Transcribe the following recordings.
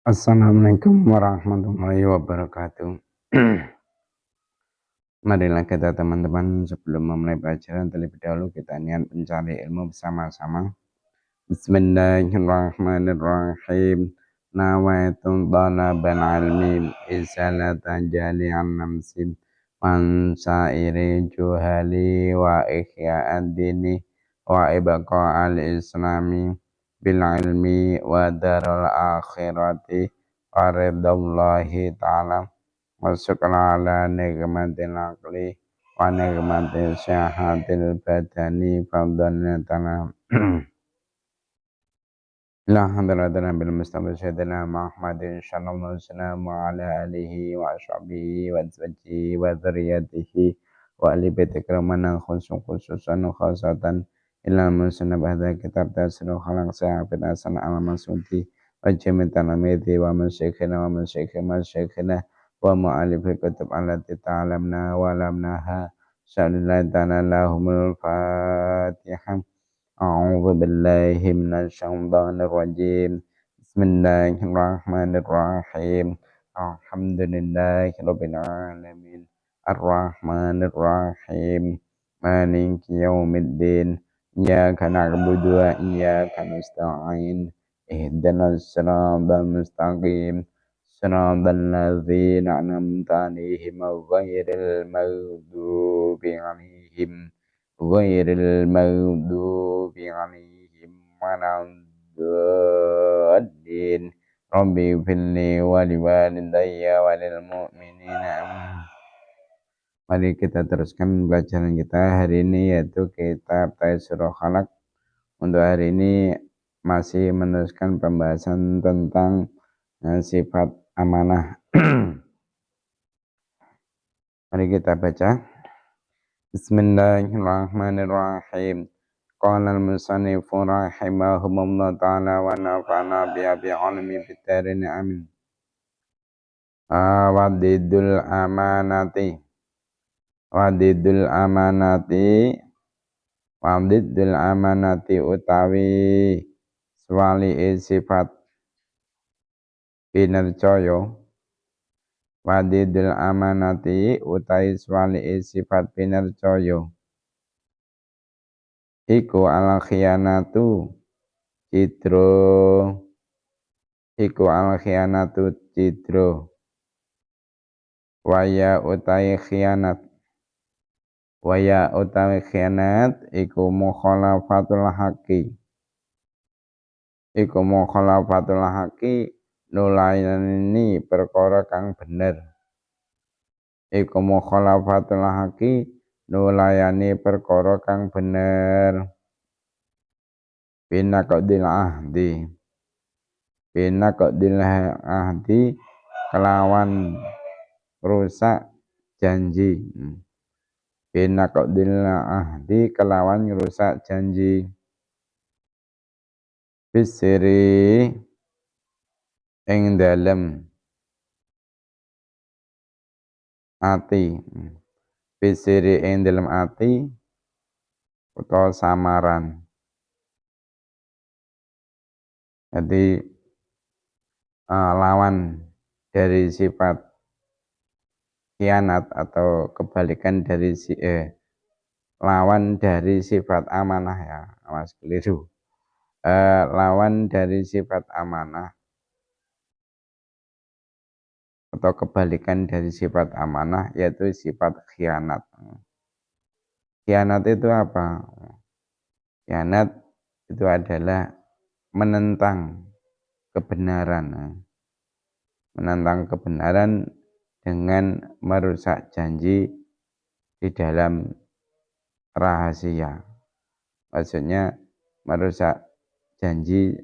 Assalamualaikum warahmatullahi wabarakatuh. Marilah kita teman-teman sebelum memulai pelajaran terlebih dahulu kita niat mencari ilmu bersama-sama. Bismillahirrahmanirrahim. Nawaitu talabal ilmi isalatan jali'an namsin man sa'iri juhali wa ihya'ad dini wa ibqa'al islami bil ilmi wa darul akhirati wa ridallahi ta'ala wa syukra ala nikmatil aqli wa nikmatil syahatil badani fadlana ta'ala. La hadratana bil Mustafa Sayyidina Muhammadin sallallahu alaihi wasallam wa ala alihi wa ashabihi wa azwajihi wa dzurriyyatihi wa ali baiti kramana khususan khasatan ila musannaf hadza kitab tasrihu khalaq sa'afid asan al masudi wa jami' talamidi wa masyayikhina wa mu'allifi kutub allati ta'lamna wa lamnaha sallallahu ta'ala lahumul fatihah. A'udzu billahi minasyaitonir rajim. Bismillahirrahmanirrahim. Alhamdulillahirabbil alamin. Arrahmanir rahim. Maliki yaumiddin. Iyyaka na'budu wa iyyaka nasta'in. Ihdinas siratal mustaqim. Siratal ladzina an'amta 'alaihim ghairil maghdubi 'alaihim ghairil maghdubi 'alaihim waladdallin. Rabbi firli wa liwalidayya wa lil mu'minina. Mari kita teruskan pelajaran kita hari ini yaitu kitab Taisirul Khalaq. Untuk hari ini masih meneruskan pembahasan tentang sifat amanah. Mari kita baca. Bismillahirrahmanirrahim. Qala al-musannifu rahimahumullah ta'ala wa nafa'na bi ilmi fid-darin amin. Wadidul amanati. Wadidul amanati utawi swali sifat pinercaya. Wadidul amanati utawi swali sifat pinercaya. Iku al khiyanatu cidro. Iku al khiyanatu cidro. Waya utawi khianat. Waya utawi khianat iku mukhalafatul haqi. Iku mukhalafatul haqi nulayani perkara kang bener. Iku mukhalafatul haqi nulayani perkara kang bener. Binaqdil ahdi. Binaqdil ahdi kelawan rusak janji. Binaqdil ahdi kelawan rusak janji. Bisiri ing dalem ati. Bisiri ing dalem ati utawa samaran. Jadi lawan dari sifat khianat atau kebalikan dari lawan dari sifat amanah ya, Mas keliru. Lawan dari sifat amanah atau kebalikan dari sifat amanah yaitu sifat khianat. Khianat itu apa? Khianat itu adalah menentang kebenaran. Menentang kebenaran dengan merusak janji di dalam rahasia. Maksudnya merusak janji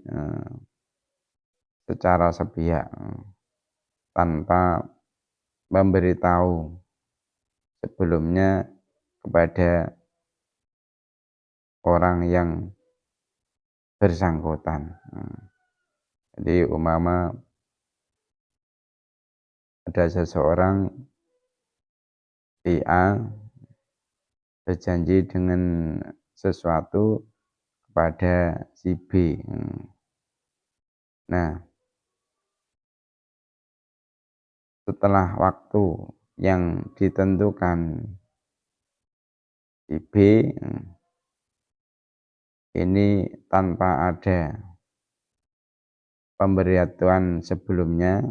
secara sepihak tanpa memberitahu sebelumnya kepada orang yang bersangkutan. Jadi umpama ada seseorang si A berjanji dengan sesuatu kepada si B. Nah, setelah waktu yang ditentukan si B ini tanpa ada pemberitahuan sebelumnya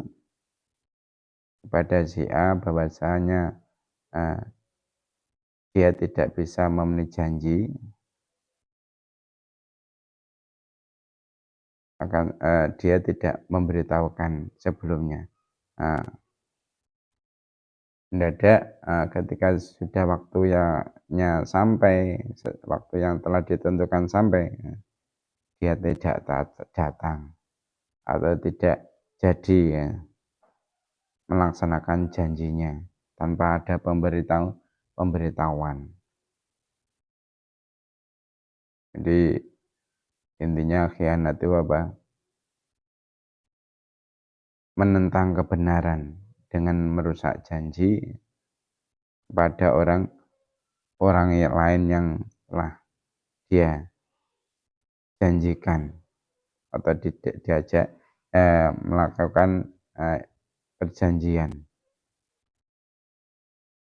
kepada si A bahwasanya dia tidak bisa memenuhi janji, akan dia tidak memberitahukan sebelumnya. Mendadak ketika sudah waktunya sampai, waktu yang telah ditentukan sampai, dia tidak datang atau tidak jadi ya, melaksanakan janjinya tanpa ada pemberitahuan. Jadi intinya khianat itu apa? Menentang kebenaran dengan merusak janji kepada orang lain yang telah dia janjikan atau diajak melakukan perjanjian.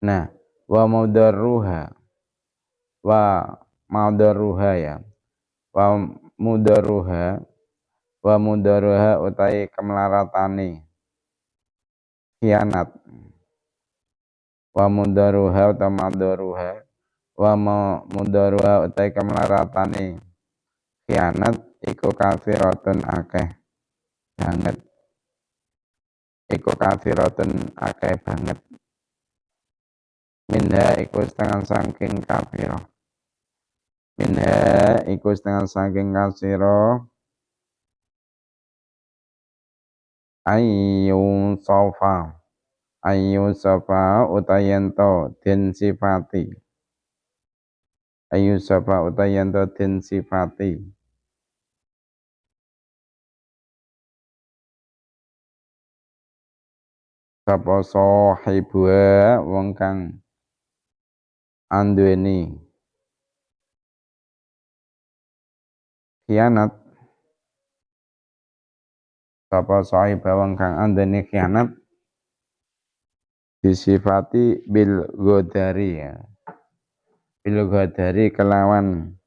Nah, wa mudarruha ya. Wa mudarruha utai kemelaratane khianat. Wa mudarruha uta madaruha wa mudarruha utai kemelaratane khianat iku kafiratun akeh banget. Iku kafiratun akeh banget. Minha iku setengah saking kafirah. Minha iku setengah saking kasiro ayyun sofa utayanto den sifati ayyun sofa utayanto den sifati sapa sahibua wong kang anduweni khianat, sapa sahibua wong kang anduweni khianat disifati bil godari ya. Bil godari kelawan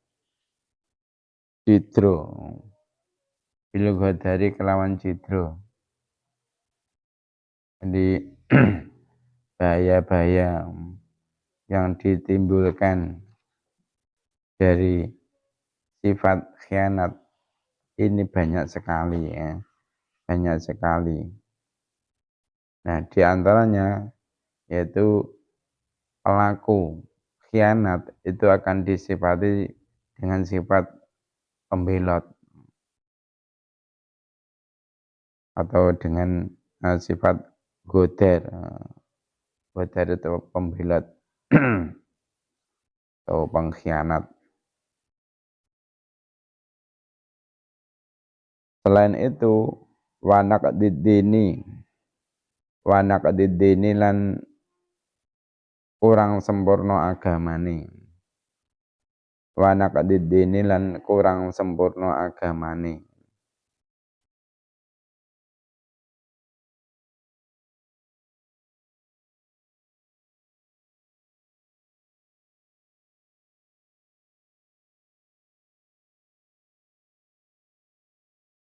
cidro. Bil godari kelawan cidro. Jadi bahaya-bahaya yang ditimbulkan dari sifat khianat ini banyak sekali ya, banyak sekali. Nah, di antaranya yaitu pelaku khianat itu akan disifati dengan sifat pembelot atau dengan sifat goder. Goder itu pembelot atau pengkhianat. Selain itu, wanak didini lan kurang sempurna agamane. Wanak didini lan kurang sempurna agamane.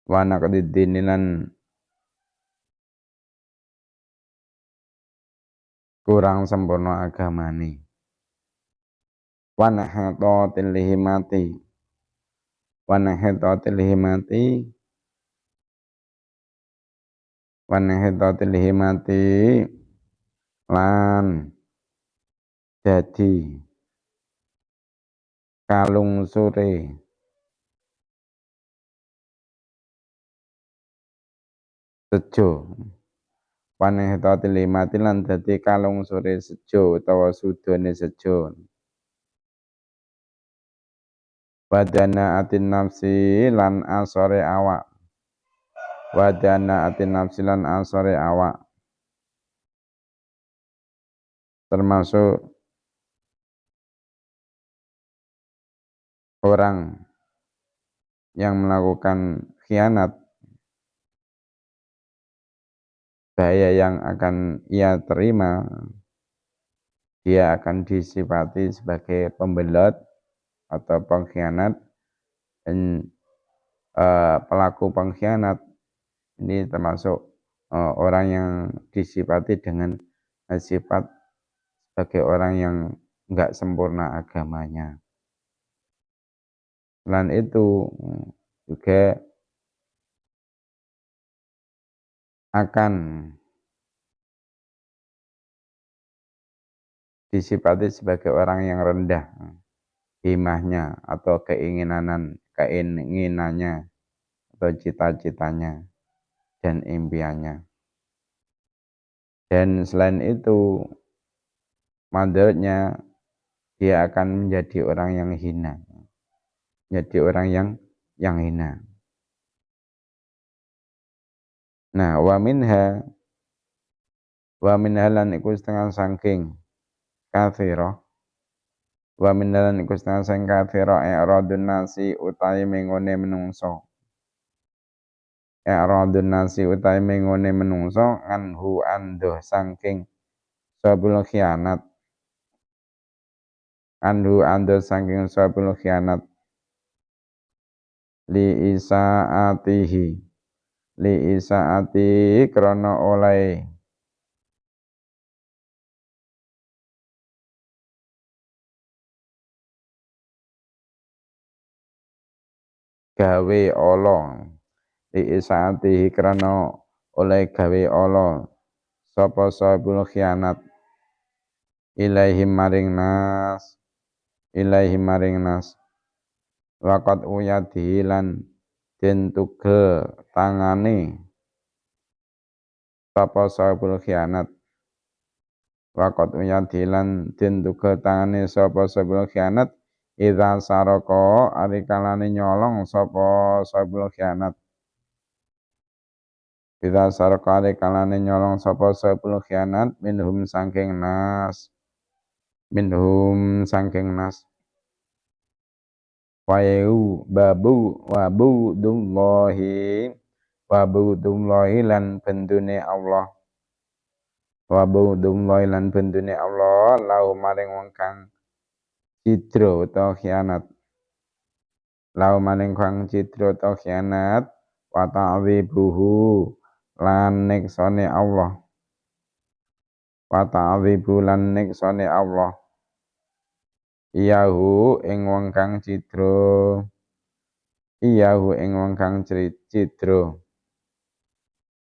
Wanak didini lan kurang sempurna agamane. Wanahatotil himati wanahitotil himati lan jadi kalung sore sejo. Wanahitotil himati lan dadi kalung sore sejo utawa sudone sejo. Wadana atin nafsi lan asore awak. Wadana atin nafsi lan asore awak. Termasuk orang yang melakukan khianat bahaya yang akan ia terima, dia akan disifati sebagai pembelot atau pengkhianat, dan pelaku pengkhianat ini termasuk orang yang disifati dengan sifat sebagai orang yang enggak sempurna agamanya. Selain itu juga akan disifati sebagai orang yang rendah himahnya atau keinginannya atau cita-citanya dan impiannya. Dan selain itu, mandaratnya dia akan menjadi orang yang hina, menjadi orang yang hina. Nah, wa minha lan iku setengah saking kathira, wa minha lan iku setengah saking kathira i'radun nasi utawi mengone menungso. I'radun nasi utawi mengone menungso anhu anduh saking sabul khianat. Andu saking sabul khianat li isaati krana oleh gawe ala, li isaati krana oleh gawe ala sapa sabul khianat ilaihim maring nas waqat uyadhi lan den tugel tangane sapa sabul khianat waqat uyadhi lan den tugel tangane sapa sabul khianat idza saraka arikalane nyolong sapa sabul khianat idza saraka arikalane nyolong sapa sabul khianat minhum saking nas wabudullahi lan bendune Allah lahu maring wong kang cidra utawa khianat wa ta'dzibuhu lan niksane Allah iyahu ing wong kang cidra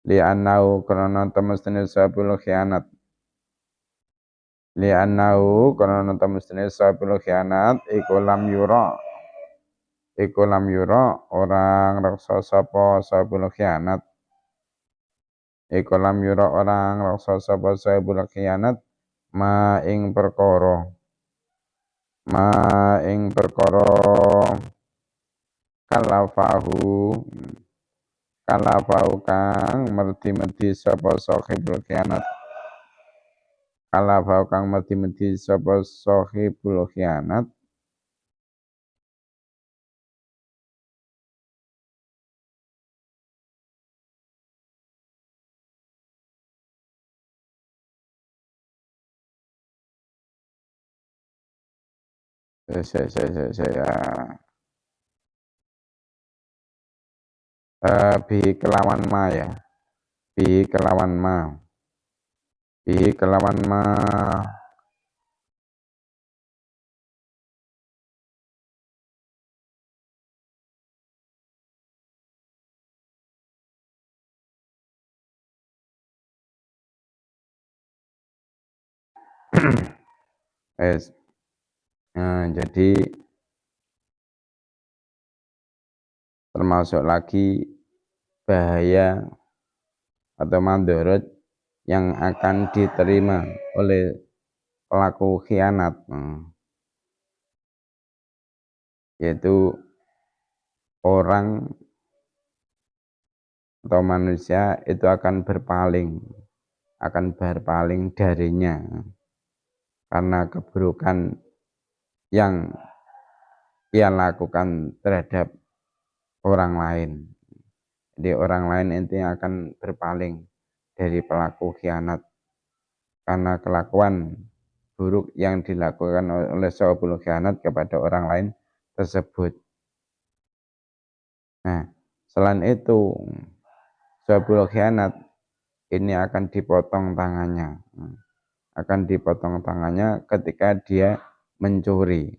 li annahu krana temestene sabul khianat iku lam yura orang raksa sapa sabul khianat ma ing perkara kalafahu kang merti-merti sapa sahibul khianat bihi kelawan ma jadi termasuk lagi bahaya atau mandorot yang akan diterima oleh pelaku khianat, yaitu orang atau manusia itu akan berpaling darinya karena keburukan yang ia lakukan terhadap orang lain. Jadi orang lain intinya akan berpaling dari pelaku khianat karena kelakuan buruk yang dilakukan oleh sahibul khianat kepada orang lain tersebut. Nah, selain itu sahibul khianat ini akan dipotong tangannya. Akan dipotong tangannya ketika dia mencuri.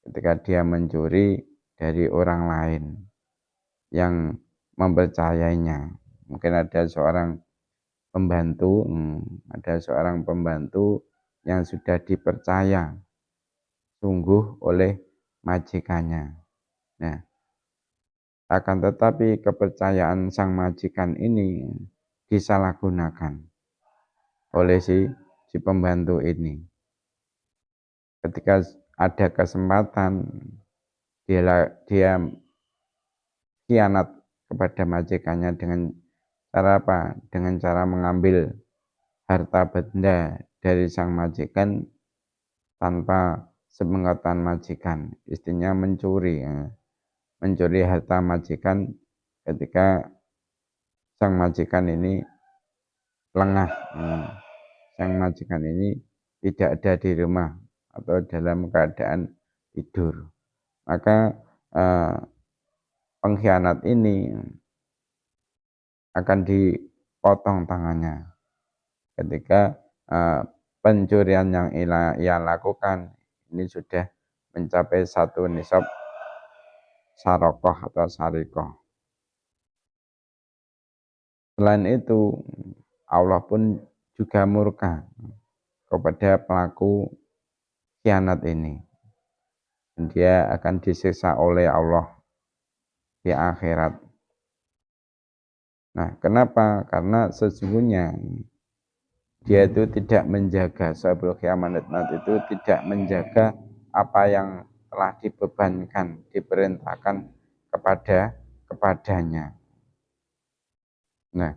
Ketika dia mencuri dari orang lain yang mempercayainya. Mungkin ada seorang pembantu, yang sudah dipercaya sungguh oleh majikannya. Nah, akan tetapi kepercayaan sang majikan ini disalahgunakan oleh si pembantu ini. Ketika ada kesempatan dia khianat kepada majikannya dengan cara apa? Dengan cara mengambil harta benda dari sang majikan tanpa sepengetahuan majikan. Istinya mencuri, mencuri harta majikan ketika sang majikan ini lengah. Sang majikan ini tidak ada di rumah atau dalam keadaan tidur. Maka pengkhianat ini akan dipotong tangannya ketika pencurian yang ia lakukan ini sudah mencapai 1 nisab sarokoh atau sarikoh. Selain itu, Allah pun juga murka kepada pelaku khianat ini. Dia akan disiksa oleh Allah di akhirat. Nah, kenapa? Karena sesungguhnya dia itu tidak menjaga, sahibul khianat itu tidak menjaga apa yang telah dibebankan, diperintahkan kepadanya. Nah,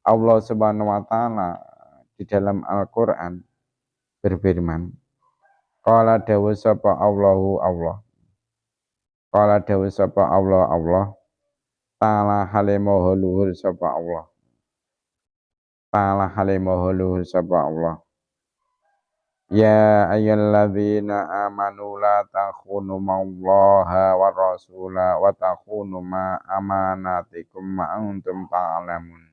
Allah Subhanahu wa taala di dalam Al-Qur'an berfirman, qala dawu sapa Allahu Allah. Qala dawu sapa Allah ta'ala halimahu luhur sapa Allah. Ta'ala halimahu luhur sapa Allah. Ya ayyuhalladzina amanu la takhunu mallaha wa rasula wa takhunu ma amanatikum ma antum ta'lamun.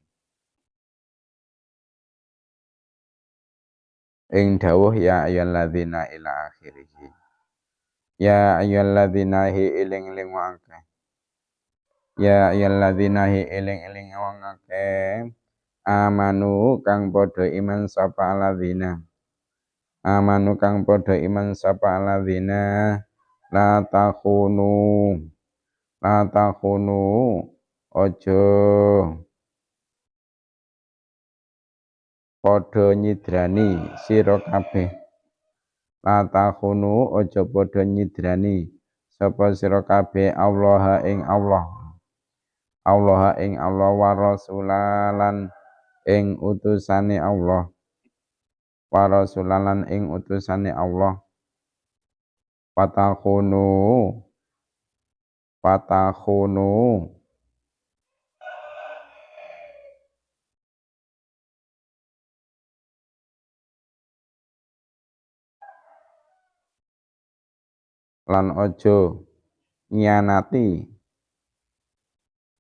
Ing dawuh ya ayyuhalladzina ila akhirih. Ya ayyuhalladzina hi iling-iling wa akeh. Ya ayyuhalladzina hi iling-iling wa akeh. Amanu kang padha iman sapa alladzina. Amanu kang padha iman sapa alladzina la takhunu ojo padha nyidrani sira kabeh. La takhunu ojo padha nyidrani sapa sira kabeh Allah ing Allah. Allah ing Allah wa rasulalan ing utusane Allah. Wa rasulalan ing utusane Allah. Fatakhunu lan ojo nyianati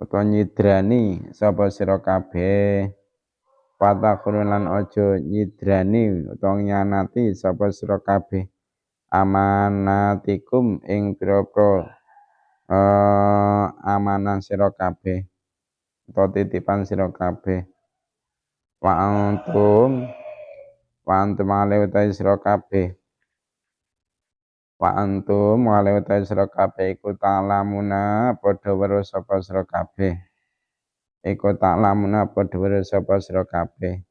utawa nyidrani sapa sira kabeh. Fatakhunu lan ojo nyidrani utawa nyianati sapa sira kabeh amanatikum ing pira-pira amanah sira kabeh utawa titipan sira kabeh. Wa antum ale utahe sira kabeh. Wa antum ale utahe sira kabeh iku ta'lamuna padha weruh sapa sira kabeh. Iku ta'lamuna padha weruh sapa sira kabeh.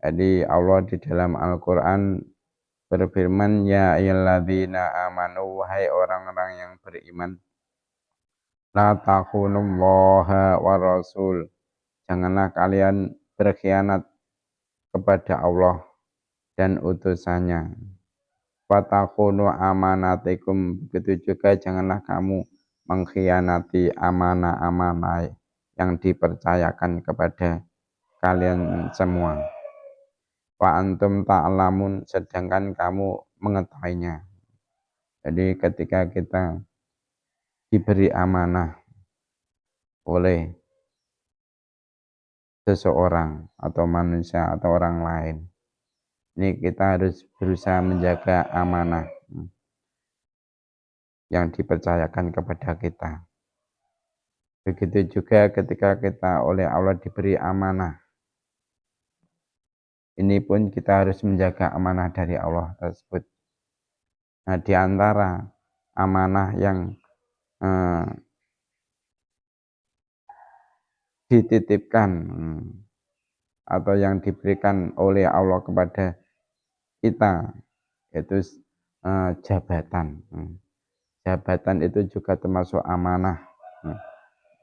Jadi Allah di dalam Al-Qur'an berfirman, ya ayyuhalladzina amanu, wahai orang-orang yang beriman, la takhunullaha wa rasul, janganlah kalian berkhianat kepada Allah dan utusannya. Fatakhunu amanatikum, begitu juga janganlah kamu mengkhianati amanah-amanah yang dipercayakan kepada kalian semua. Wa antum ta'lamun, sedangkan kamu mengetahuinya. Jadi ketika kita diberi amanah oleh seseorang atau manusia atau orang lain, ini kita harus berusaha menjaga amanah yang dipercayakan kepada kita. Begitu juga ketika kita oleh Allah diberi amanah, ini pun kita harus menjaga amanah dari Allah tersebut. Nah, di antara amanah yang dititipkan atau yang diberikan oleh Allah kepada kita, yaitu jabatan. Jabatan itu juga termasuk amanah,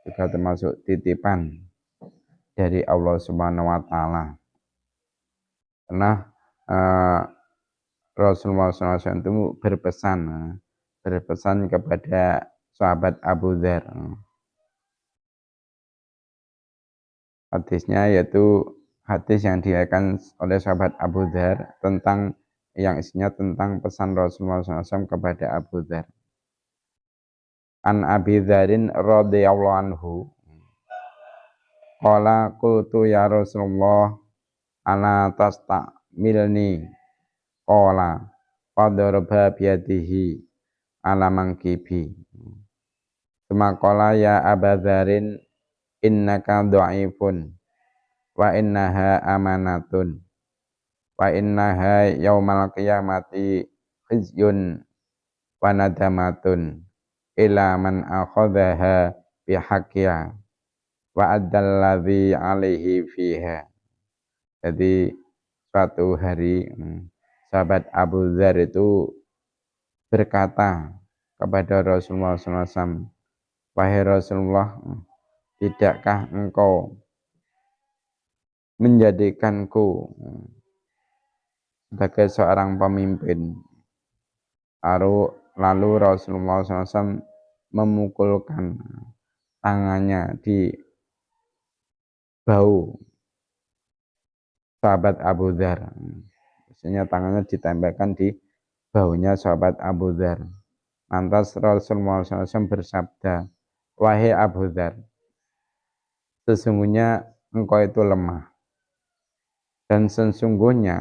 juga termasuk titipan dari Allah Subhanahu wa Ta'ala. Karena Rasulullah SAW itu berpesan kepada sahabat Abu Dzar. Hadisnya yaitu hadis yang diriwayatkan oleh sahabat Abu Dzar tentang yang isinya tentang pesan Rasulullah SAW kepada Abu Dzar. An Abi Dzarin radhiyallahu anhu qala qultu ya Rasulullah ana tastamilni qala fadaraba biyadihi ala mangkibi tsumma qala ya Aba Dzarin innaka dha'ifun wa innaha amanatun wa innaha yaumal qiyamati khizyun wa nadamatun ila man akhadhaha bihaqqiha wa addalladzi alaihi fiha. Jadi suatu hari sahabat Abu Dzar itu berkata kepada Rasulullah SAW, wahai Rasulullah, tidakkah engkau menjadikanku sebagai seorang pemimpin? Lalu Rasulullah SAW memukulkan tangannya di bahu sahabat Abu Dzar. Maksudnya tangannya ditempelkan di bahunya sahabat Abu Dzar. Lantas Rasulullah SAW bersabda, wahai Abu Dzar, sesungguhnya engkau itu lemah. Dan sesungguhnya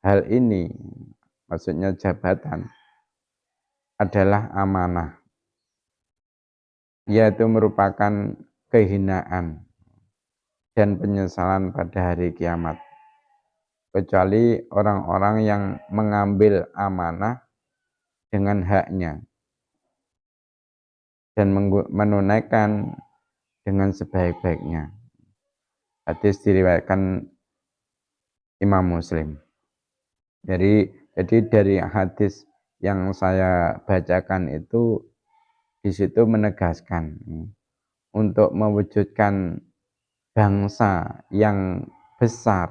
hal ini, maksudnya jabatan, adalah amanah, yaitu merupakan kehinaan dan penyesalan pada hari kiamat, kecuali orang-orang yang mengambil amanah dengan haknya dan menunaikan dengan sebaik-baiknya. Hadis diriwayatkan Imam Muslim. Jadi dari hadis yang saya bacakan itu di situ menegaskan untuk mewujudkan bangsa yang besar,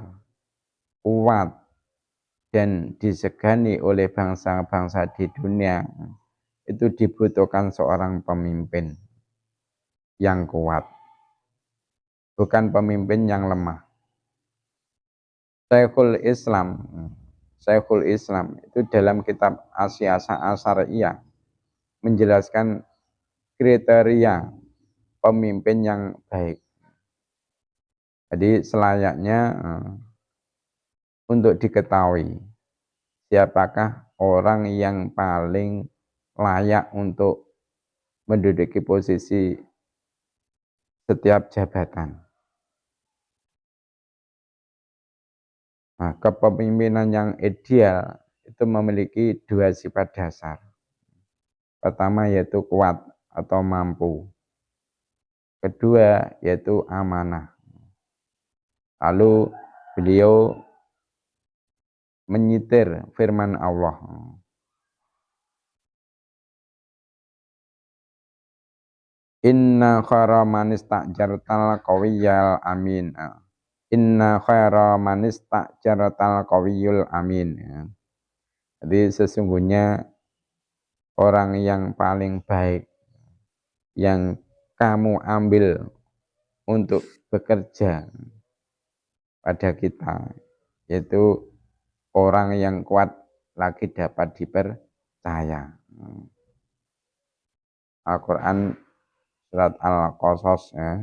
kuat, dan disegani oleh bangsa-bangsa di dunia, itu dibutuhkan seorang pemimpin yang kuat, bukan pemimpin yang lemah. Syekhul Islam itu dalam kitab As-Siyasah Asyariyah menjelaskan kriteria pemimpin yang baik. Jadi selayaknya untuk diketahui siapakah orang yang paling layak untuk menduduki posisi setiap jabatan. Nah, kepemimpinan yang ideal itu memiliki dua sifat dasar. Pertama yaitu kuat atau mampu. Kedua yaitu amanah. Lalu beliau menyitir firman Allah. Inna khaira man ista'jartal qawiyyal amin. Inna khaira man ista'jartal qawiyyul amin. Jadi sesungguhnya orang yang paling baik yang kamu ambil untuk bekerja pada kita, yaitu orang yang kuat lagi dapat dipercaya. Al-Quran surat Al-Qasas ya.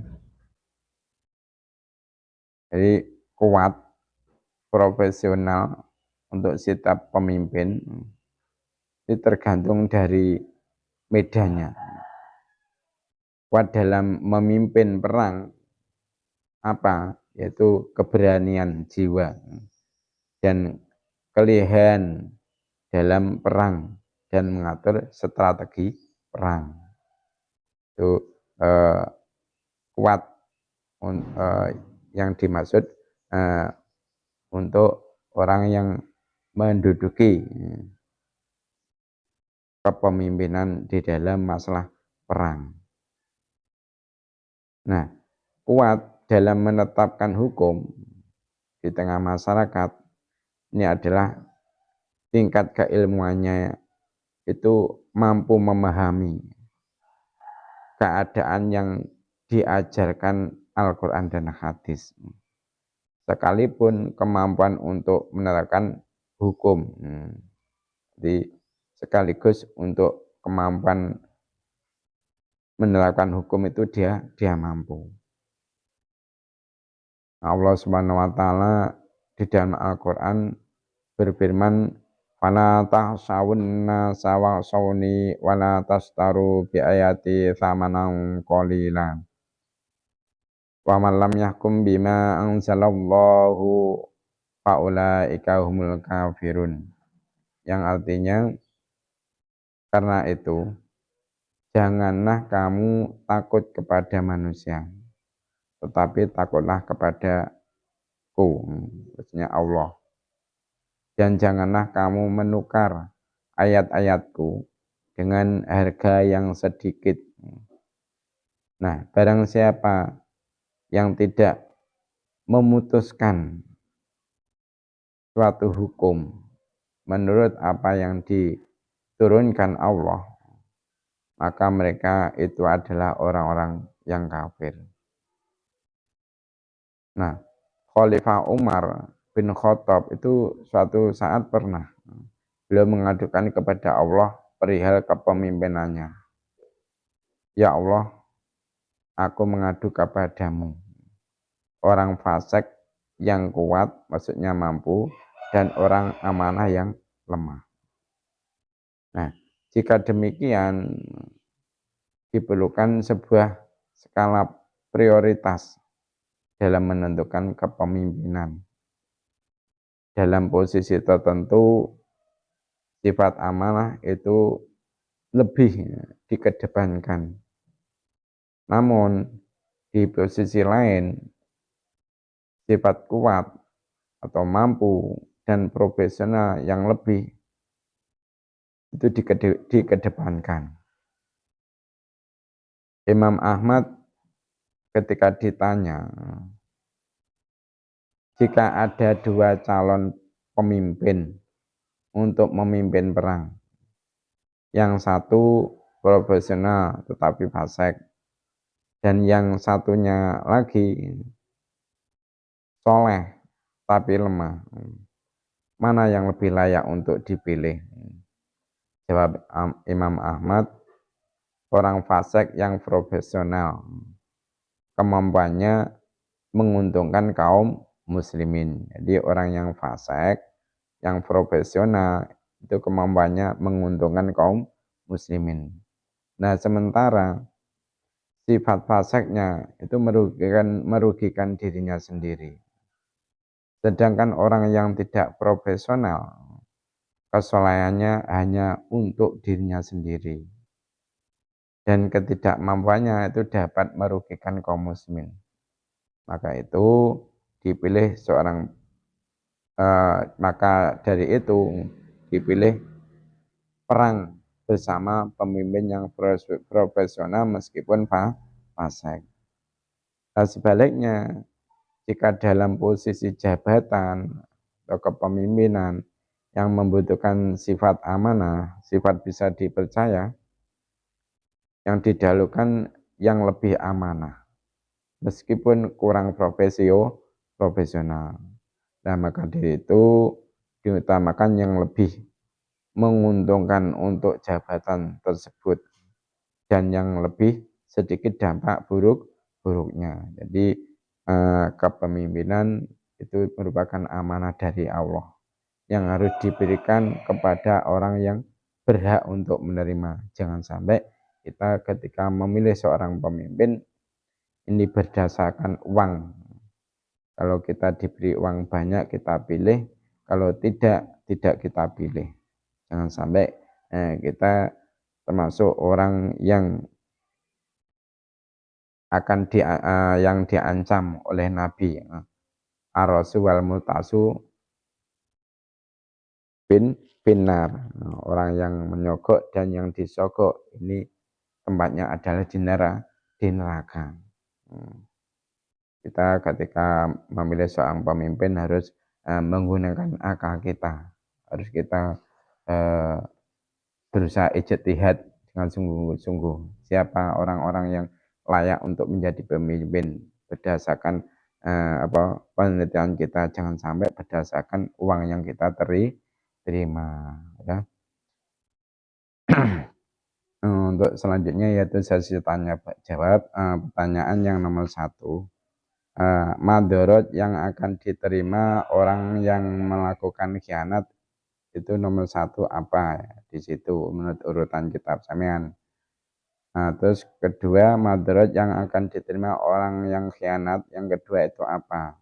Jadi kuat, profesional untuk setiap pemimpin itu tergantung dari medannya. Kuat dalam memimpin perang apa? Yaitu keberanian jiwa dan kelihan dalam perang dan mengatur strategi perang. Itu kuat yang dimaksud untuk orang yang menduduki kepemimpinan di dalam masalah perang. Nah, kuat dalam menetapkan hukum di tengah masyarakat ini adalah tingkat keilmuannya itu mampu memahami keadaan yang diajarkan Al-Quran dan hadis. Sekalipun kemampuan untuk menerapkan hukum. Jadi sekaligus untuk kemampuan menerapkan hukum itu dia mampu. Allah Subhanahu wa taala di dalam Al-Qur'an berfirman, "Fala tahsawunna sawasawni wala tastaru bi ayati tsamanan qalilan. Wa man lam yahkum bima anzalallahu faulaika humul kafirun." Yang artinya karena itu janganlah kamu takut kepada manusia, tetapi takutlah kepadaku, maksudnya Allah. Dan janganlah kamu menukar ayat-ayatku dengan harga yang sedikit. Nah, barang siapa yang tidak memutuskan suatu hukum menurut apa yang diturunkan Allah, maka mereka itu adalah orang-orang yang kafir. Nah, Khalifah Umar bin Khattab itu suatu saat pernah beliau mengadukan kepada Allah perihal kepemimpinannya. Ya Allah, aku mengadu kepadamu orang fasik yang kuat, maksudnya mampu, dan orang amanah yang lemah. Nah, jika demikian diperlukan sebuah skala prioritas dalam menentukan kepemimpinan. Dalam posisi tertentu, sifat amanah itu lebih dikedepankan. Namun, di posisi lain, sifat kuat atau mampu dan profesional yang lebih itu dikedepankan. Imam Ahmad ketika ditanya, jika ada dua calon pemimpin untuk memimpin perang, yang satu profesional tetapi fasik, dan yang satunya lagi soleh tapi lemah, mana yang lebih layak untuk dipilih? Jawab Imam Ahmad, orang fasik yang profesional, kemampuannya menguntungkan kaum muslimin. Jadi orang yang fasik, yang profesional, itu kemampuannya menguntungkan kaum muslimin. Nah, sementara sifat fasiknya itu merugikan dirinya sendiri. Sedangkan orang yang tidak profesional, kesolehannya hanya untuk dirinya sendiri. Dan ketidakmampuannya itu dapat merugikan kaum muslimin. Maka itu dipilih seorang, maka dari itu dipilih perang bersama pemimpin yang profesional meskipun fasik. Nah, sebaliknya, jika dalam posisi jabatan atau kepemimpinan yang membutuhkan sifat amanah, sifat bisa dipercaya, yang didahulukan yang lebih amanah, meskipun kurang profesional. Nah, maka dari itu diutamakan yang lebih menguntungkan untuk jabatan tersebut dan yang lebih sedikit dampak buruknya. Jadi kepemimpinan itu merupakan amanah dari Allah yang harus diberikan kepada orang yang berhak untuk menerima. Jangan sampai kita ketika memilih seorang pemimpin ini berdasarkan uang. Kalau kita diberi uang banyak kita pilih, kalau tidak kita pilih. Jangan sampai kita termasuk orang yang akan yang diancam oleh Nabi. Ar-rasu wal multasu binar. Orang yang menyogok dan yang disogok ini tempatnya adalah di neraka. Kita ketika memilih seorang pemimpin harus menggunakan akal kita. Harus kita berusaha ijtihad dengan sungguh-sungguh. Siapa orang-orang yang layak untuk menjadi pemimpin berdasarkan penelitian kita, jangan sampai berdasarkan uang yang kita terima. Ya. Untuk selanjutnya yaitu sesi tanya jawab. Pertanyaan yang nomor 1. Madorot yang akan diterima orang yang melakukan khianat itu nomor 1 apa? Di situ menurut urutan kitab sampean. Nah, terus kedua, madorot yang akan diterima orang yang khianat, yang kedua itu apa?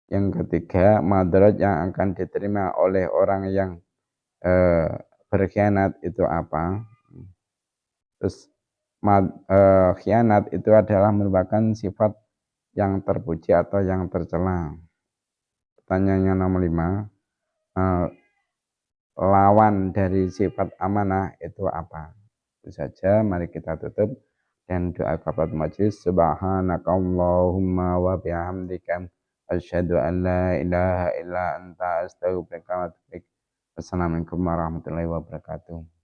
Yang ketiga, madorot yang akan diterima oleh orang yang berkhianat itu apa? Terus khianat itu adalah merupakan sifat yang terpuji atau yang tercela. Pertanyaannya nomor 5, lawan dari sifat amanah itu apa? Itu saja, mari kita tutup dan doa kafaratul majelis. Subhanakallahumma wa bihamdika asyhadu an la ilaha illa anta astaghfiruka wa atubu ilaik. Wassalamualaikum warahmatullahi wabarakatuh.